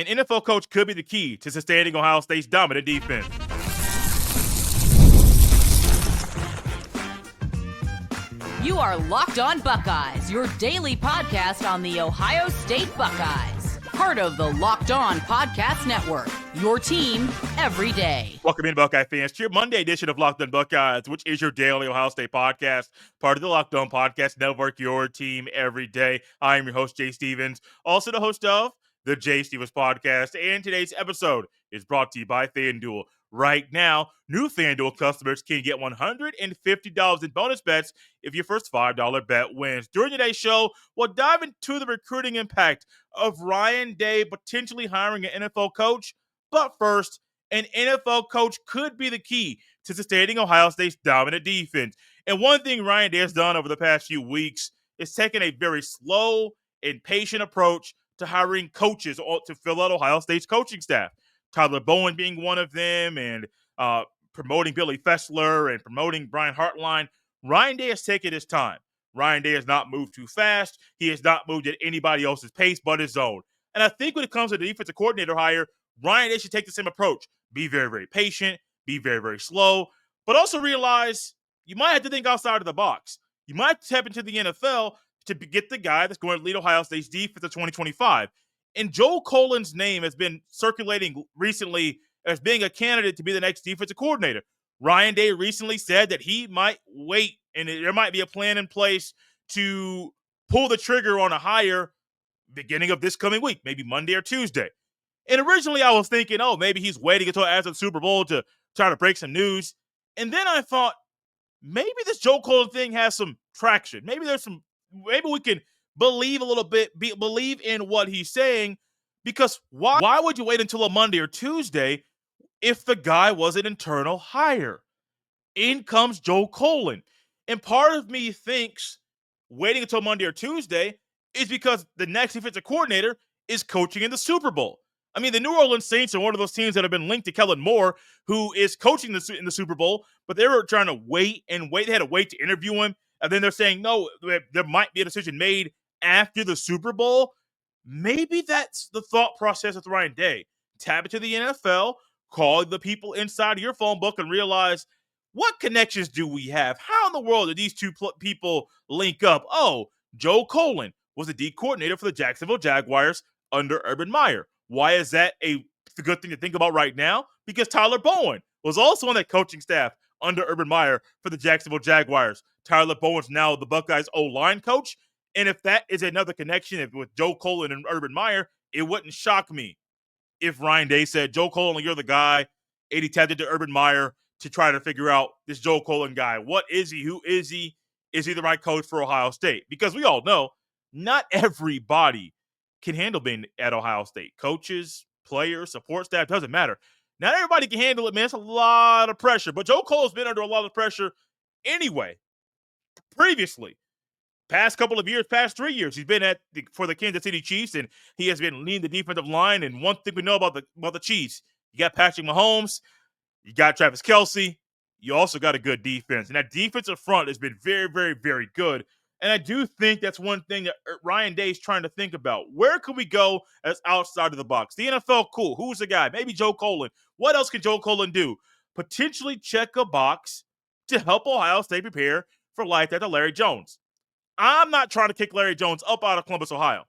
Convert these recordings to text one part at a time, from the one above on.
An NFL coach could be the key to sustaining Ohio State's dominant defense. You are Locked On Buckeyes, your daily podcast on the Ohio State Buckeyes. Part of the Locked On Podcast Network, your team every day. Welcome in, Buckeye fans, to your Monday edition of Locked On Buckeyes, which is your daily Ohio State podcast, part of the Locked On Podcast Network, your team every day. I am your host, Jay Stevens, also the host of the Jay Stevens Podcast, and today's episode is brought to you by FanDuel. Right now, new FanDuel customers can get $150 in bonus bets if your first $5 bet wins. During today's show, we'll dive into the recruiting impact of Ryan Day potentially hiring an NFL coach. But first, an NFL coach could be the key to sustaining Ohio State's dominant defense. And one thing Ryan Day has done over the past few weeks is taken a very slow and patient approach to hiring coaches to fill out Ohio State's coaching staff. Tyler Bowen being one of them, and promoting Billy Fessler and promoting Brian Hartline. Ryan Day has taken his time. Ryan Day has not moved too fast. He has not moved at anybody else's pace but his own. And I think when it comes to the defensive coordinator hire, Ryan Day should take the same approach. Be very, very patient, be very, very slow, but also realize you might have to think outside of the box. You might step into the NFL to get the guy that's going to lead Ohio State's defense of 2025. And Joe Cullen's name has been circulating recently as being a candidate to be the next defensive coordinator. Ryan Day recently said that he might wait, and there might be a plan in place to pull the trigger on a hire beginning of this coming week, maybe Monday or Tuesday. And originally I was thinking, maybe he's waiting until after the Super Bowl to try to break some news. And then I thought, maybe this Joe Cullen thing has some traction. Maybe we can believe a little bit, believe in what he's saying, because why would you wait until a Monday or Tuesday if the guy was an internal hire? In comes Joe Cullen. And part of me thinks waiting until Monday or Tuesday is because the next defensive coordinator is coaching in the Super Bowl. I mean, the New Orleans Saints are one of those teams that have been linked to Kellen Moore, who is coaching in the Super Bowl, but they were trying to wait and wait. They had to wait to interview him. And then they're saying, no, there might be a decision made after the Super Bowl. Maybe that's the thought process with Ryan Day. Tap into the NFL, call the people inside of your phone book and realize, what connections do we have? How in the world did these two people link up? Oh, Joe Cullen was the D coordinator for the Jacksonville Jaguars under Urban Meyer. Why is that a good thing to think about right now? Because Tyler Bowen was also on that coaching staff under Urban Meyer for the Jacksonville Jaguars. Tyler Bowen's now the Buckeyes O-line coach. And if that is another connection with Joe Cullen and Urban Meyer, it wouldn't shock me if Ryan Day said, Joe Cullen, you're the guy. And he tapped into Urban Meyer to try to figure out this Joe Cullen guy. What is he? Who is he? Is he the right coach for Ohio State? Because we all know not everybody can handle being at Ohio State. Coaches, players, support staff, doesn't matter. Not everybody can handle it, man. It's a lot of pressure. But Joe Cole's been under a lot of pressure anyway. Previously, past 3 years, he's been for the Kansas City Chiefs, and he has been leading the defensive line. And one thing we know about the Chiefs, you got Patrick Mahomes, you got Travis Kelce, you also got a good defense. And that defensive front has been very, very, very good. And I do think that's one thing that Ryan Day is trying to think about. Where can we go as outside of the box? The NFL, cool. Who's the guy? Maybe Joe Cullen. What else can Joe Cullen do? Potentially check a box to help Ohio State prepare for life after Larry Jones. I'm not trying to kick Larry Jones up out of Columbus, Ohio.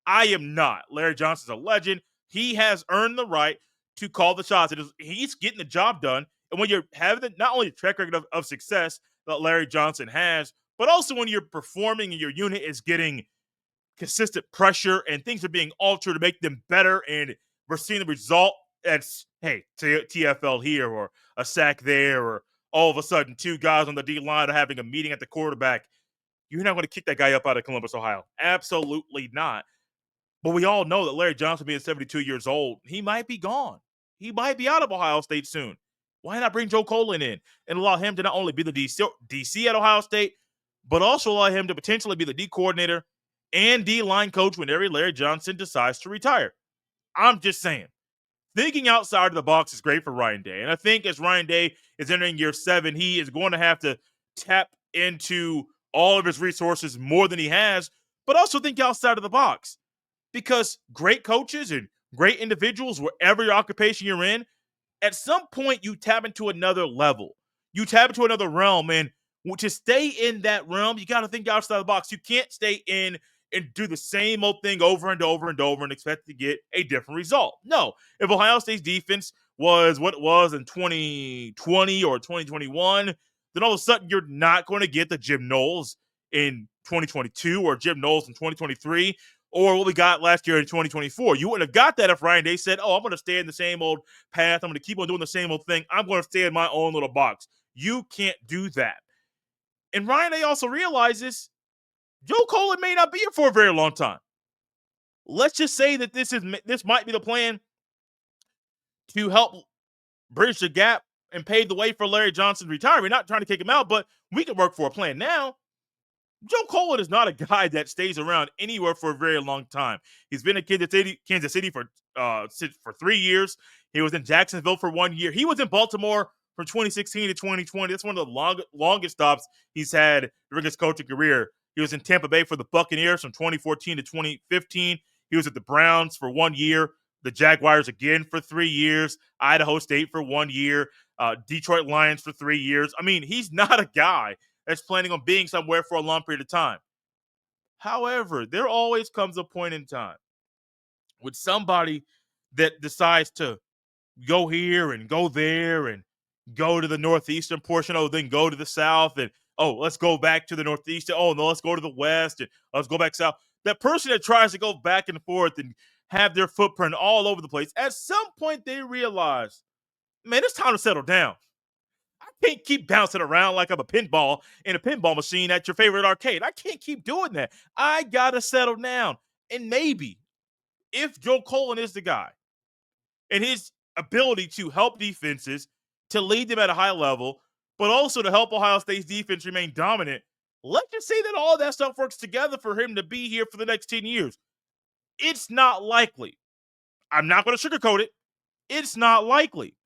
I am not. Larry Johnson's a legend. He has earned the right to call the shots. He's getting the job done. And when you're having not only the track record of success that Larry Johnson has, but also when you're performing and your unit is getting consistent pressure and things are being altered to make them better, and we're seeing the result, that's, hey, TFL here or a sack there, or all of a sudden 2 guys on the D-line are having a meeting at the quarterback. You're not going to kick that guy up out of Columbus, Ohio. Absolutely not. But we all know that Larry Johnson, being 72 years old, he might be gone. He might be out of Ohio State soon. Why not bring Joe Cullen in and allow him to not only be the DC at Ohio State, but also allow him to potentially be the D coordinator and D-line coach whenever Larry Johnson decides to retire? I'm just saying. Thinking outside of the box is great for Ryan Day. And I think as Ryan Day is entering year 7, he is going to have to tap into all of his resources more than he has, but also think outside of the box. Because great coaches and great individuals, wherever your occupation you're in, at some point you tap into another level. You tap into another realm, and to stay in that realm, you got to think outside the box. You can't stay in and do the same old thing over and over and over and expect to get a different result. No. If Ohio State's defense was what it was in 2020 or 2021, then all of a sudden you're not going to get the Jim Knowles in 2022 or Jim Knowles in 2023 or what we got last year in 2024. You wouldn't have got that if Ryan Day said, I'm going to stay in the same old path. I'm going to keep on doing the same old thing. I'm going to stay in my own little box. You can't do that. And Ryan Day also realizes Joe Cullen may not be here for a very long time. Let's just say that this might be the plan to help bridge the gap and pave the way for Larry Johnson's retirement. Not trying to kick him out, but we can work for a plan now. Joe Cullen is not a guy that stays around anywhere for a very long time. He's been in Kansas City for 3 years. He was in Jacksonville for 1 year. He was in Baltimore from 2016 to 2020. That's one of the longest stops he's had during his coaching career. He was in Tampa Bay for the Buccaneers from 2014 to 2015. He was at the Browns for 1 year, the Jaguars again for 3 years, Idaho State for 1 year, Detroit Lions for 3 years. I mean, he's not a guy that's planning on being somewhere for a long period of time. However, there always comes a point in time with somebody that decides to go here and go there and go to the northeastern portion, then go to the south, and let's go back to the northeast. No, let's go to the west, and let's go back south. That person that tries to go back and forth and have their footprint all over the place, at some point they realize, man, it's time to settle down. I can't keep bouncing around like I'm a pinball in a pinball machine at your favorite arcade. I can't keep doing that. I got to settle down. And maybe if Joe Cullen is the guy and his ability to help defenses, to lead them at a high level, but also to help Ohio State's defense remain dominant, let's just say that all that stuff works together for him to be here for the next 10 years. It's not likely. I'm not going to sugarcoat it. It's not likely.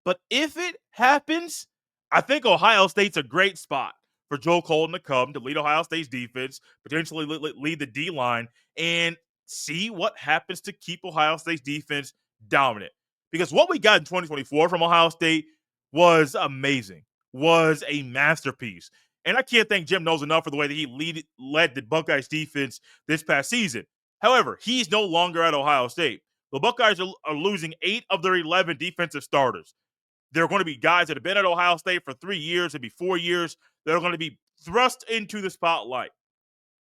But if it happens, I think Ohio State's a great spot for Joe Cullen to come to lead Ohio State's defense, potentially lead the D-line, and see what happens to keep Ohio State's defense dominant. Because what we got in 2024 from Ohio State was amazing, was a masterpiece. And I can't thank Jim Knowles enough for the way that he led the Buckeyes defense this past season. However, he's no longer at Ohio State. The Buckeyes are losing 8 of their 11 defensive starters. There are going to be guys that have been at Ohio State for 3 years, maybe 4 years, that are going to be thrust into the spotlight.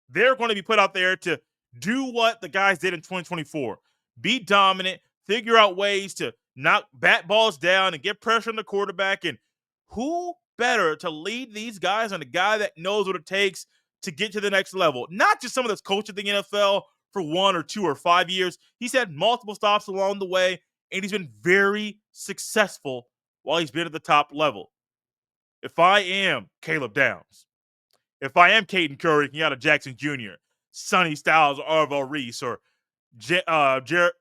They're going to be put out there to do what the guys did in 2024. Be dominant, figure out ways to knock bat balls down and get pressure on the quarterback. And who better to lead these guys than a guy that knows what it takes to get to the next level? Not just someone that's coached at the NFL for 1 or 2 or 5 years. He's had multiple stops along the way, and he's been very successful while he's been at the top level. If I am Caleb Downs, if I am Caden Curry, Kenyatta Jackson Jr., Sonny Styles, Arvo Reese, or Jermaine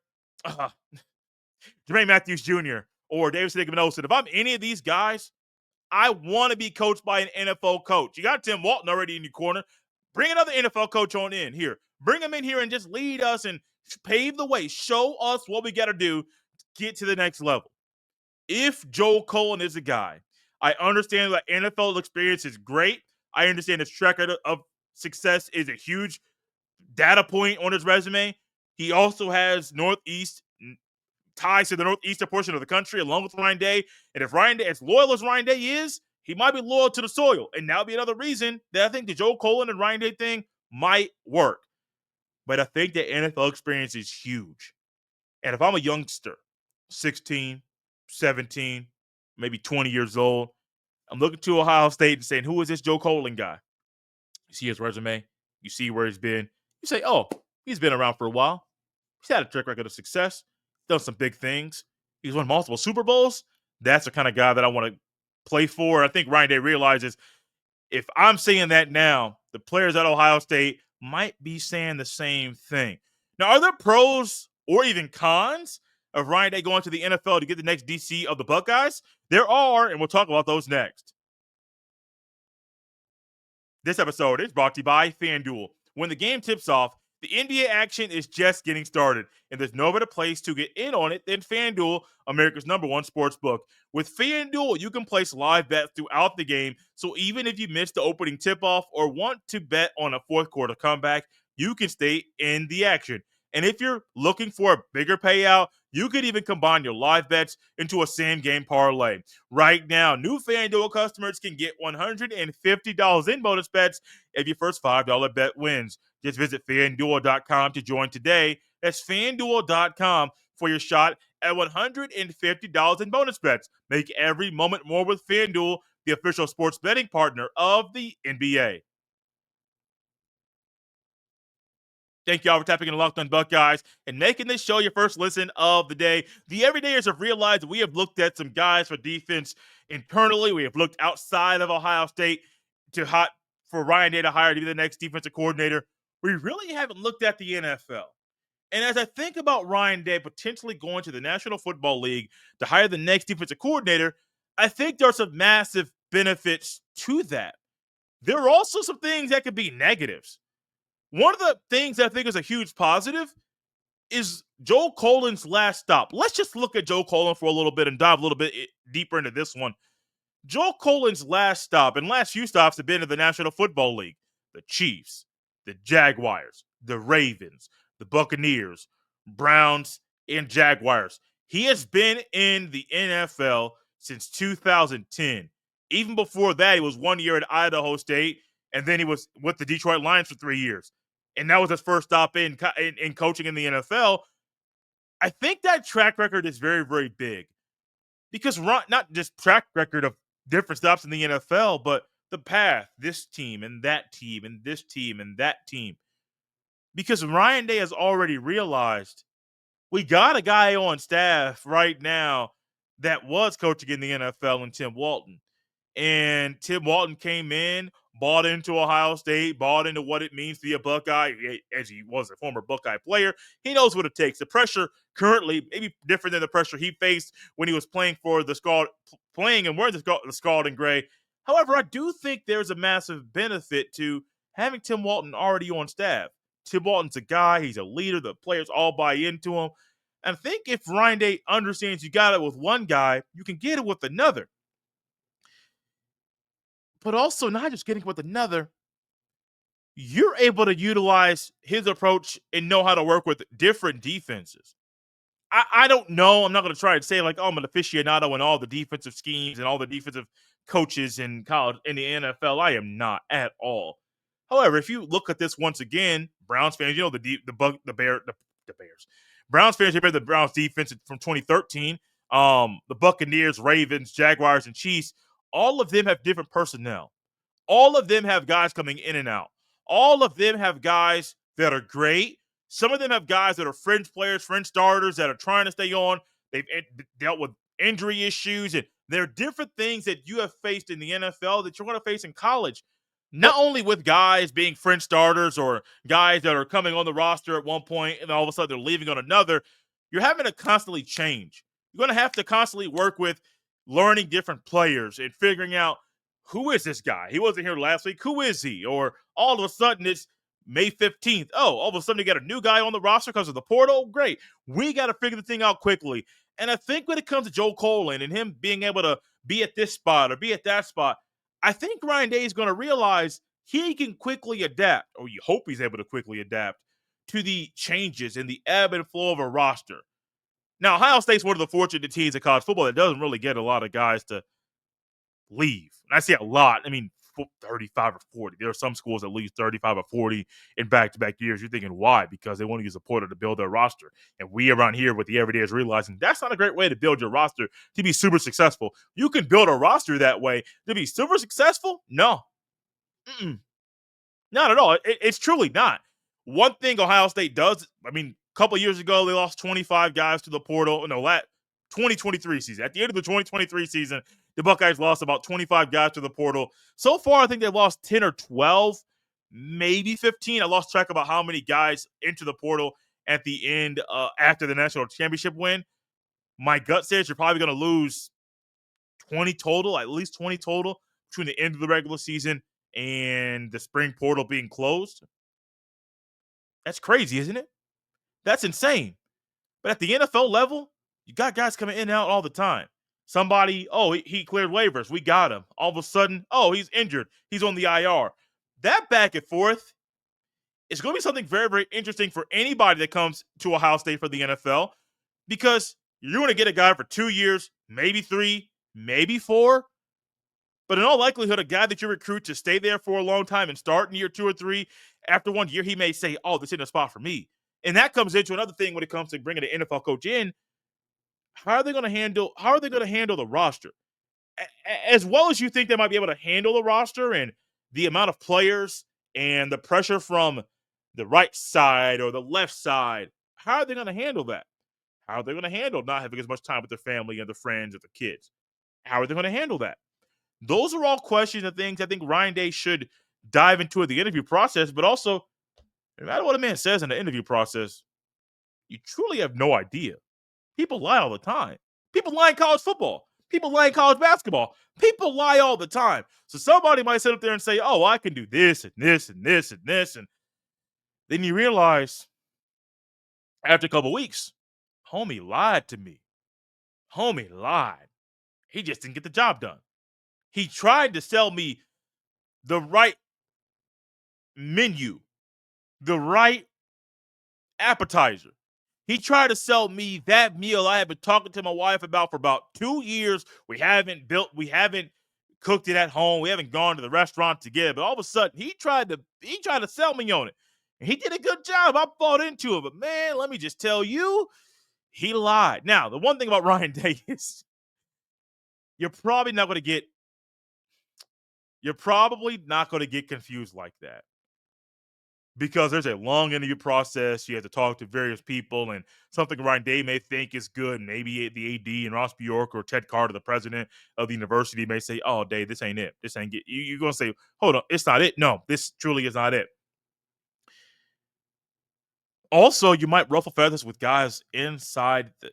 Matthews Jr., or David Sigmund-Olsen, if I'm any of these guys, I want to be coached by an NFL coach. You got Tim Walton already in your corner. Bring another NFL coach on in here. Bring him in here and just lead us and pave the way. Show us what we got to do to get to the next level. If Joe Cullen is a guy, I understand that NFL experience is great. I understand his track record of success is a huge data point on his resume. He also has Northeast ties to the northeastern portion of the country, along with Ryan Day. And if Ryan Day, as loyal as Ryan Day is, he might be loyal to the soil. And that'll be another reason that I think the Joe Cullen and Ryan Day thing might work. But I think the NFL experience is huge. And if I'm a youngster, 16, 17, maybe 20 years old, I'm looking to Ohio State and saying, who is this Joe Cullen guy? You see his resume. You see where he's been. You say, he's been around for a while. He's had a track record of success. Done some big things. He's won multiple Super Bowls. That's the kind of guy that I want to play for. I think Ryan Day realizes if I'm saying that now, the players at Ohio State might be saying the same thing. Now, are there pros or even cons of Ryan Day going to the NFL to get the next DC of the Buckeyes? There are, and we'll talk about those next. This episode is brought to you by FanDuel. When the game tips off, The NBA action is just getting started, and there's no better place to get in on it than FanDuel, America's #1 sports book. With FanDuel, you can place live bets throughout the game, so even if you miss the opening tip-off or want to bet on a fourth quarter comeback, you can stay in the action. And if you're looking for a bigger payout, you could even combine your live bets into a same-game parlay. Right now, new FanDuel customers can get $150 in bonus bets if your first $5 bet wins. Just visit fanduel.com to join today. That's fanduel.com for your shot at $150 in bonus bets. Make every moment more with FanDuel, the official sports betting partner of the NBA. Thank y'all for tapping in Locked on Buckeyes and making this show your first listen of the day. The everydayers have realized we have looked at some guys for defense internally. We have looked outside of Ohio State for Ryan Day to hire to be the next defensive coordinator. We really haven't looked at the NFL. And as I think about Ryan Day potentially going to the National Football League to hire the next defensive coordinator, I think there are some massive benefits to that. There are also some things that could be negatives. One of the things I think is a huge positive is Joe Cullen's last stop. Let's just look at Joe Cullen for a little bit and dive a little bit deeper into this one. Joe Cullen's last stop and last few stops have been in the National Football League. The Chiefs, the Jaguars, the Ravens, the Buccaneers, Browns, and Jaguars. He has been in the NFL since 2010. Even before that, he was 1 year at Idaho State, and then he was with the Detroit Lions for 3 years. And that was his first stop in coaching in the NFL. I think that track record is very, very big because not just track record of different stops in the NFL, but the path, this team and that team and this team and that team. Because Ryan Day has already realized we got a guy on staff right now that was coaching in the NFL and Tim Walton. And Tim Walton came in, bought into Ohio State, bought into what it means to be a Buckeye, as he was a former Buckeye player. He knows what it takes. The pressure currently maybe different than the pressure he faced when he was playing for playing and wearing the Scald and Gray. However, I do think there's a massive benefit to having Tim Walton already on staff. Tim Walton's a guy, he's a leader, the players all buy into him. And I think if Ryan Day understands you got it with one guy, you can get it with another. But also not just getting with another, you're able to utilize his approach and know how to work with different defenses. I don't know. I'm not going to try to say like, oh, I'm an aficionado in all the defensive schemes and all the defensive coaches in college in the NFL. I am not at all. However, if you look at this once again, Browns fans, you know the Bears. Browns fans remember the Browns defense from 2013. The Buccaneers, Ravens, Jaguars, and Chiefs. All of them have different personnel. All of them have guys coming in and out. All of them have guys that are great. Some of them have guys that are fringe players, fringe starters that are trying to stay on. They've dealt with injury issues, and there are different things that you have faced in the NFL that you're going to face in college. Not only with guys being fringe starters or guys that are coming on the roster at one point and all of a sudden they're leaving on another, you're having to constantly change. You're going to have to constantly work with learning different players and figuring out who is this guy? He wasn't here last week. Who is he? Or all of a sudden it's May 15th. Oh, all of a sudden you got a new guy on the roster because of the portal. Great. We got to figure the thing out quickly. And I think when it comes to Joe Cullen and him being able to be at this spot or be at that spot, I think Ryan Day is going to realize he can quickly adapt, or you hope he's able to quickly adapt to the changes in the ebb and flow of a roster. Now, Ohio State's one of the fortunate teams in college football that doesn't really get a lot of guys to leave. And I say a lot. I mean, 35 or 40. There are some schools that lose 35 or 40 in back-to-back years. You're thinking, why? Because they want to use a portal to build their roster. And we around here with the everydayers realizing that's not a great way to build your roster to be super successful. You can build a roster that way to be super successful? No. Not at all. It's truly not. One thing Ohio State does, I mean, a couple years ago, they lost 25 guys to the portal. No, 2023 season. At the end of the 2023 season, the Buckeyes lost about 25 guys to the portal. So far, I think they've lost 10 or 12, maybe 15. I lost track about how many guys into the portal at the end after the national championship win. My gut says you're probably going to lose 20 total, at least 20 total between the end of the regular season and the spring portal being closed. That's crazy, isn't it? That's insane. But at the NFL level, you got guys coming in and out all the time. Somebody, oh, he cleared waivers. We got him. All of a sudden, oh, he's injured. He's on the IR. That back and forth is going to be something very, very interesting for anybody that comes to Ohio State for the NFL because you're going to get a guy for 2 years, maybe 3, maybe 4. But in all likelihood, a guy that you recruit to stay there for a long time and start in year 2 or 3, after 1 year, he may say, oh, this isn't a spot for me. And that comes into another thing when it comes to bringing an NFL coach in. How are they going to handle the roster? As well as you think they might be able to handle the roster and the amount of players and the pressure from the right side or the left side, how are they going to handle that? How are they going to handle not having as much time with their family and their friends or their kids? How are they going to handle that? Those are all questions and things I think Ryan Day should dive into at the interview process, but also, no matter what a man says in the interview process, you truly have no idea. People lie all the time. People lie in college football. People lie in college basketball. People lie all the time. So somebody might sit up there and say, oh, I can do this and this and this and this. And then you realize after a couple weeks, homie lied to me. Homie lied. He just didn't get the job done. He tried to sell me the right menu, the right appetizer. He tried to sell me that meal I had been talking to my wife about for about 2 years. We haven't cooked it at home. We haven't gone to the restaurant together. But all of a sudden, he tried to sell me on it. And he did a good job. I bought into it. But man, let me just tell you, he lied. Now, the one thing about Ryan Day is you're probably not going to get confused like that. Because there's a long interview process. You have to talk to various people, and something Ryan Day may think is good. Maybe the AD and Ross Bjork or Ted Carter, the president of the university, may say, oh, Day, this ain't it. This ain't it. You're going to say, hold on, it's not it. No, this truly is not it. Also, you might ruffle feathers with guys inside the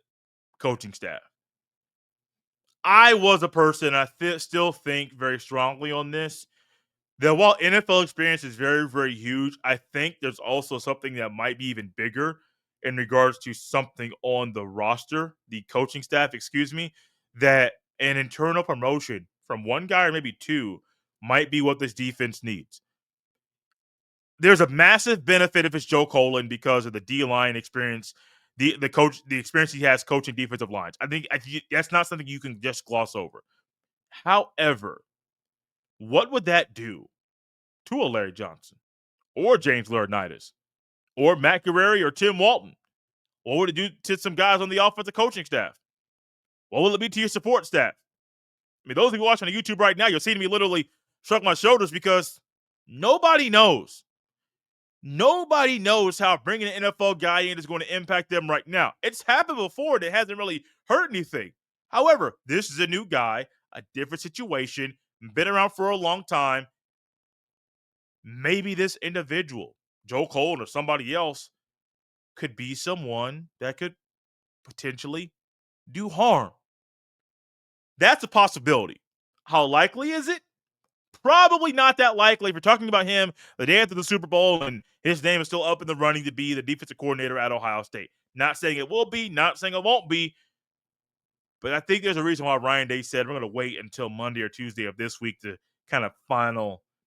coaching staff. I was a person, I still think very strongly on this, that while NFL experience is very, very huge, I think there's also something that might be even bigger in regards to something on the roster, the coaching staff, that an internal promotion from one guy or maybe two might be what this defense needs. There's a massive benefit if it's Joe Cullen because of the D-line experience, the experience he has coaching defensive lines. I think that's not something you can just gloss over. However, what would that do to a Larry Johnson or James Laurinaitis or Matt Guerreri or Tim Walton? What would it do to some guys on the offensive coaching staff? What will it be to your support staff? I mean, those of you watching on YouTube right now, you'll see me literally shrug my shoulders because nobody knows. Nobody knows how bringing an NFL guy in is going to impact them right now. It's happened before and it hasn't really hurt anything. However, this is a new guy, a different situation, been around for a long time. Maybe this individual, Joe Cullen or somebody else, could be someone that could potentially do harm. That's a possibility. How likely is it? Probably not that likely. If you're talking about him the day after the Super Bowl and his name is still up in the running to be the defensive coordinator at Ohio State. Not saying it will be, not saying it won't be, but I think there's a reason why Ryan Day said we're going to wait until Monday or Tuesday of this week to kind of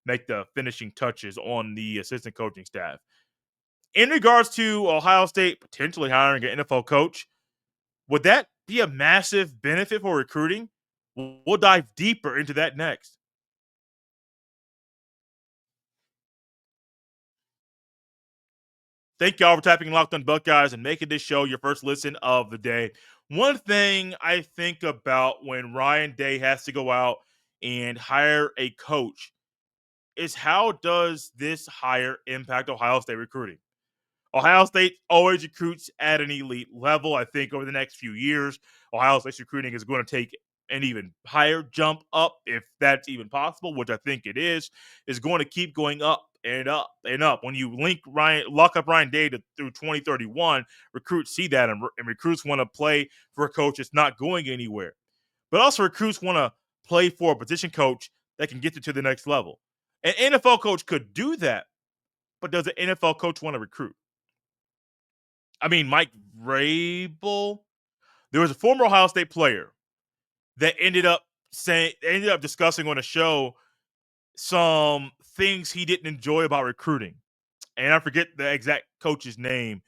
make the finishing touches on the assistant coaching staff. In regards to Ohio State potentially hiring an NFL coach, would that be a massive benefit for recruiting? We'll dive deeper into that next. Thank y'all for tapping Locked On Buckeyes and making this show your first listen of the day. One thing I think about when Ryan Day has to go out and hire a coach is how does this hire impact Ohio State recruiting? Ohio State always recruits at an elite level. I think over the next few years, Ohio State's recruiting is going to take an even higher jump up, if that's even possible, which I think it is going to keep going up and up and up. When you lock up Ryan Day through 2031, recruits see that, and recruits want to play for a coach that's not going anywhere. But also recruits want to play for a position coach that can get you to the next level. An NFL coach could do that, but does an NFL coach want to recruit? Mike Vrabel. There was a former Ohio State player that ended up discussing on a show some things he didn't enjoy about recruiting. And I forget the exact coach's name,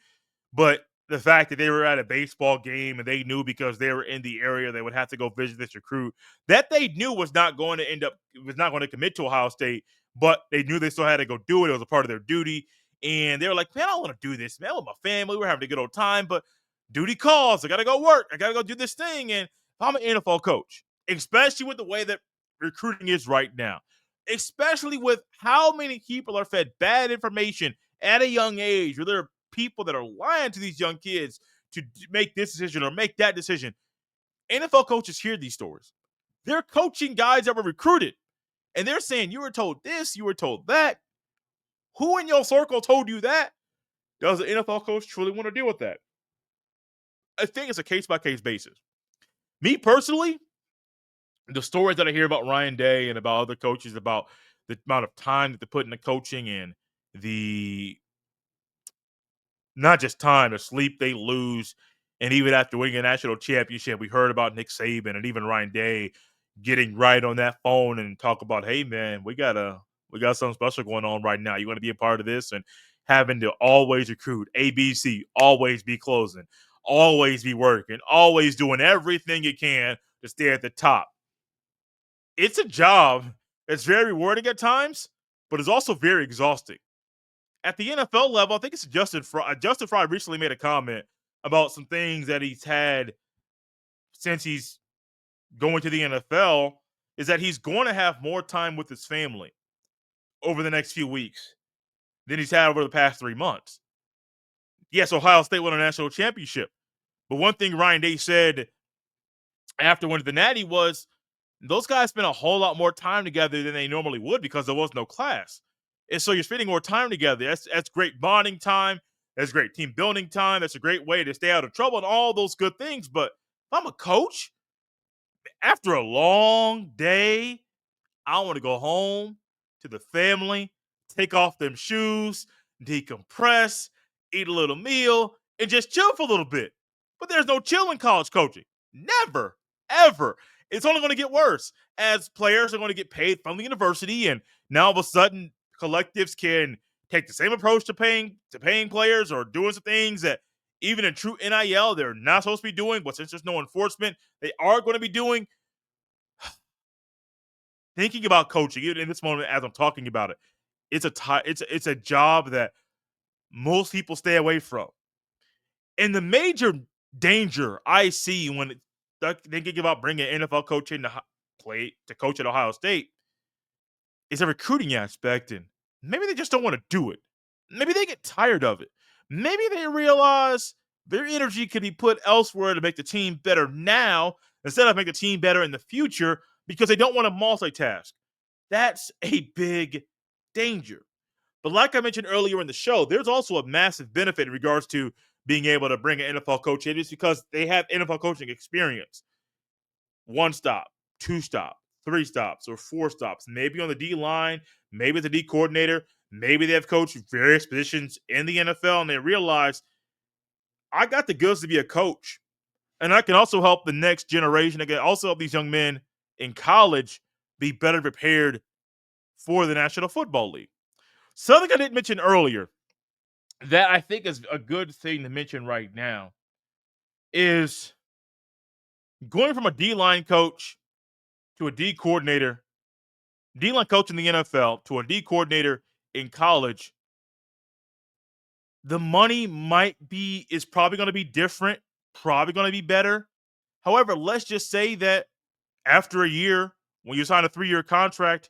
but the fact that they were at a baseball game and they knew because they were in the area they would have to go visit this recruit that they knew was not going to commit to Ohio State, but they knew they still had to go do it. It was a part of their duty. And they were like, man, I don't want to do this, man. With my family, we're having a good old time, but duty calls. I got to go work. I got to go do this thing. And if I'm an NFL coach, especially with the way that recruiting is right now, especially with how many people are fed bad information at a young age, where there are people that are lying to these young kids to make this decision or make that decision. NFL coaches hear these stories. They're coaching guys that were recruited, and they're saying, you were told this, you were told that. Who in your circle told you that? Does an NFL coach truly want to deal with that? I think it's a case-by-case basis. Me personally, the stories that I hear about Ryan Day and about other coaches about the amount of time that they put into coaching and the not just time, the sleep they lose. And even after winning a national championship, we heard about Nick Saban and even Ryan Day getting right on that phone and talk about, hey man, we got something special going on right now. You want to be a part of this? And having to always recruit, ABC, always be closing, always be working, always doing everything you can to stay at the top. It's a job that's very rewarding at times, but it's also very exhausting. At the NFL level, I think it's Justin Fry. Justin Fry recently made a comment about some things that he's had since he's going to the NFL, is that he's going to have more time with his family over the next few weeks than he's had over the past 3 months. Yes, Ohio State won a national championship, but one thing Ryan Day said after winning the Natty was those guys spent a whole lot more time together than they normally would because there was no class. And so you're spending more time together. That's great bonding time. That's great team building time. That's a great way to stay out of trouble and all those good things. But if I'm a coach, after a long day, I want to go home to the family, take off them shoes, decompress, eat a little meal, and just chill for a little bit. But there's no chill in college coaching. Never, ever. It's only going to get worse as players are going to get paid from the university, and now all of a sudden collectives can take the same approach to paying players or doing some things that even in true NIL they're not supposed to be doing, but since there's no enforcement, they are going to be doing. Thinking about coaching, even in this moment as I'm talking about it, it's a job that most people stay away from. And the major danger I see when thinking about bringing an NFL coach in to coach at Ohio State is a recruiting aspect, and maybe they just don't want to do it. Maybe they get tired of it. Maybe they realize their energy could be put elsewhere to make the team better now instead of make the team better in the future because they don't want to multitask. That's a big danger. But like I mentioned earlier in the show, there's also a massive benefit in regards to being able to bring an NFL coach in, is because they have NFL coaching experience. 1 stop, 2 stop, 3 stops, or 4 stops. Maybe on the D line, maybe as a D coordinator, maybe they have coached various positions in the NFL and they realize I got the goods to be a coach. And I can also help the next generation. I can also help these young men in college be better prepared for the National Football League. Something I didn't mention earlier that I think is a good thing to mention right now is going from a D-line coach to a D coordinator, D-line coach in the NFL to a D coordinator in college. The money is probably going to be different, probably going to be better. However, let's just say that after a year, when you sign a 3-year contract,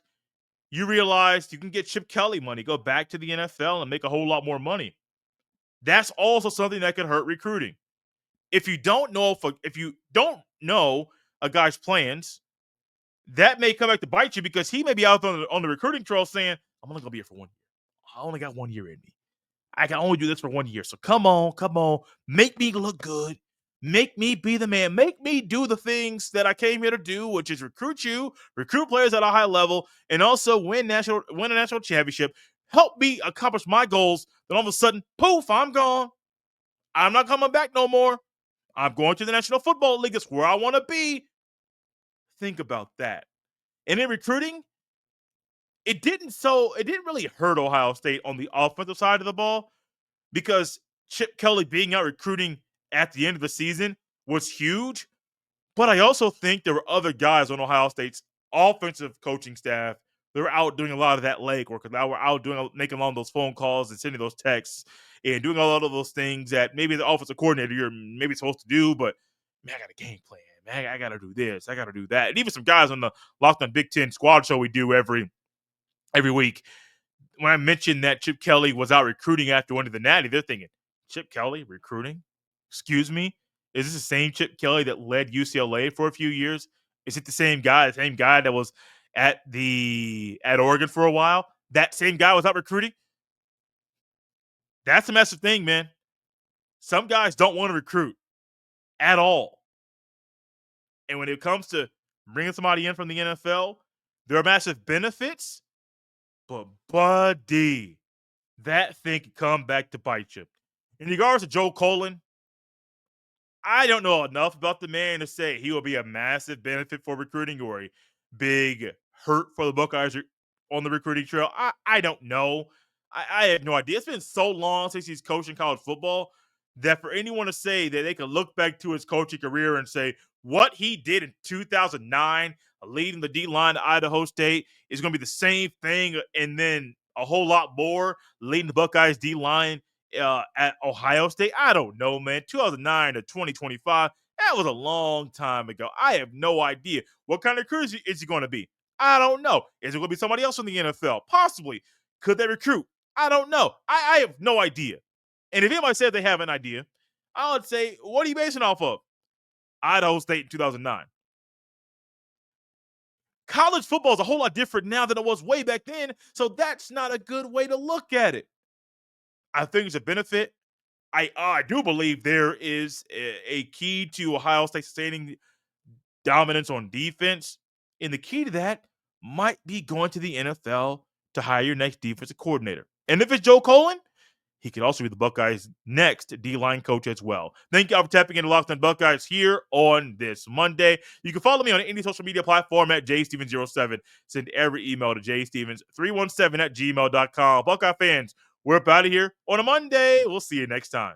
you realize you can get Chip Kelly money, go back to the NFL and make a whole lot more money. That's also something that can hurt recruiting. If you don't know a guy's plans, that may come back to bite you because he may be out on the recruiting trail saying, I'm only going to be here for 1 year. I only got 1 year in me. I can only do this for 1 year. So come on. Make me look good. Make me be the man. Make me do the things that I came here to do, which is recruit players at a high level, and also win a national championship. Help me accomplish my goals. Then all of a sudden, poof, I'm gone. I'm not coming back no more. I'm going to the National Football League. It's where I want to be. Think about that. And in recruiting, it didn't really hurt Ohio State on the offensive side of the ball because Chip Kelly being out recruiting at the end of the season was huge. But I also think there were other guys on Ohio State's offensive coaching staff that were out doing a lot of that legwork, and that were out making a lot of those phone calls and sending those texts and doing a lot of those things that maybe the offensive coordinator you're maybe supposed to do, but man, I got a game plan. Man, I got to do this. I got to do that. And even some guys on the Locked On Big Ten squad show we do every week, when I mentioned that Chip Kelly was out recruiting after winning the Natty, they're thinking, Chip Kelly recruiting? Excuse me? Is this the same Chip Kelly that led UCLA for a few years? Is it the same guy that was at Oregon for a while? That same guy was out recruiting? That's a massive thing, man. Some guys don't want to recruit at all. And when it comes to bringing somebody in from the NFL, there are massive benefits. But, buddy, that thing can come back to bite you. In regards to Joe Cullen, I don't know enough about the man to say he will be a massive benefit for recruiting or a big hurt for the Buckeyes on the recruiting trail. I don't know. I have no idea. It's been so long since he's coaching college football that for anyone to say that they can look back to his coaching career and say what he did in 2009, leading the D line to Idaho State, is going to be the same thing and then a whole lot more leading the Buckeyes D line at Ohio State. I don't know, man. 2009 to 2025, that was a long time ago. I have no idea what kind of recruiter is he going to be. I don't know. Is it going to be somebody else in the NFL? Possibly. Could they recruit? I don't know. I have no idea. And if anybody says they have an idea, I would say, what are you basing off of? Idaho State in 2009. College football is a whole lot different now than it was way back then, so that's not a good way to look at it. I think it's a benefit. I do believe there is a key to Ohio State sustaining dominance on defense, and the key to that might be going to the NFL to hire your next defensive coordinator. And if it's Joe Cullen, he could also be the Buckeyes' next D-line coach as well. Thank you all for tapping into Locked On Buckeyes here on this Monday. You can follow me on any social media platform at jstevens07. Send every email to jstevens317 at gmail.com. Buckeye fans, we're up out of here on a Monday. We'll see you next time.